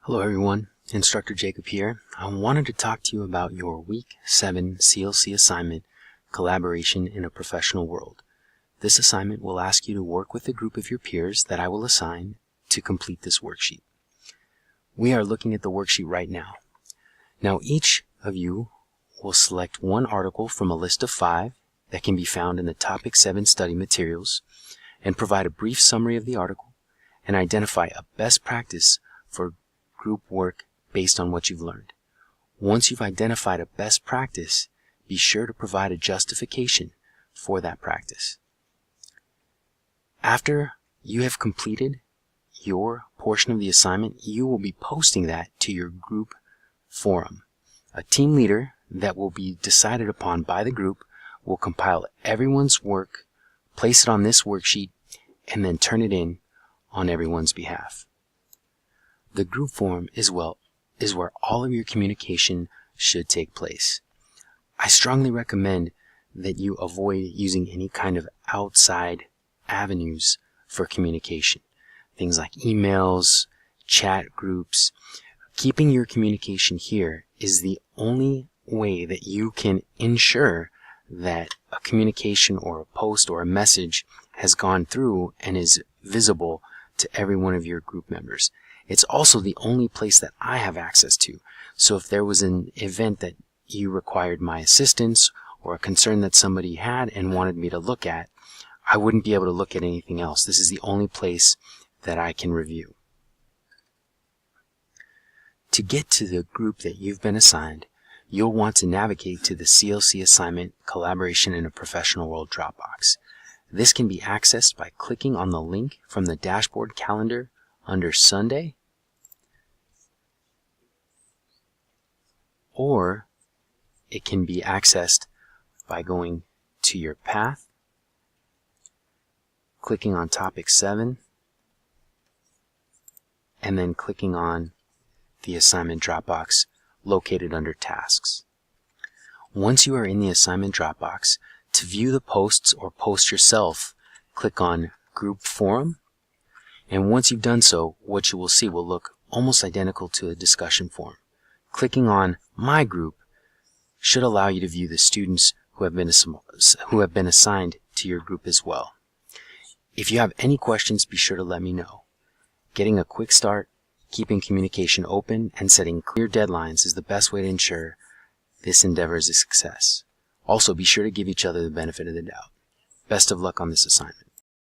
Hello everyone, Instructor Jacob here. I wanted to talk to you about your Week 7 CLC assignment, Collaboration in a Professional World. This assignment will ask you to work with a group of your peers that I will assign to complete this worksheet. We are looking at the worksheet right now. Now each of you will select one article from a list of 5 that can be found in the Topic 7 study materials and provide a brief summary of the article and identify a best practice for group work based on what you've learned. Once you've identified a best practice, be sure to provide a justification for that practice. After you have completed your portion of the assignment, you will be posting that to your group forum. A team leader that will be decided upon by the group will compile everyone's work, place it on this worksheet, and then turn it in on everyone's behalf. The group forum is where all of your communication should take place. I strongly recommend that you avoid using any kind of outside avenues for communication. Things like emails, chat groups. Keeping your communication here is the only way that you can ensure that a communication or a post or a message has gone through and is visible to every one of your group members. It's also the only place that I have access to. So if there was an event that you required my assistance or a concern that somebody had and wanted me to look at, I wouldn't be able to look at anything else. This is the only place that I can review. To get to the group that you've been assigned, you'll want to navigate to the CLC assignment Collaboration in a Professional World Dropbox. This can be accessed by clicking on the link from the dashboard calendar under Sunday, or it can be accessed by going to your path, clicking on Topic 7, and then clicking on the assignment Dropbox located under Tasks. Once you are in the assignment Dropbox, to view the posts or post yourself, click on Group Forum, and once you've done so, what you will see will look almost identical to a discussion forum. Clicking on My Group should allow you to view the students who have been assigned to your group as well. If you have any questions, be sure to let me know. Getting a quick start, keeping communication open, and setting clear deadlines is the best way to ensure this endeavor is a success. Also, be sure to give each other the benefit of the doubt. Best of luck on this assignment.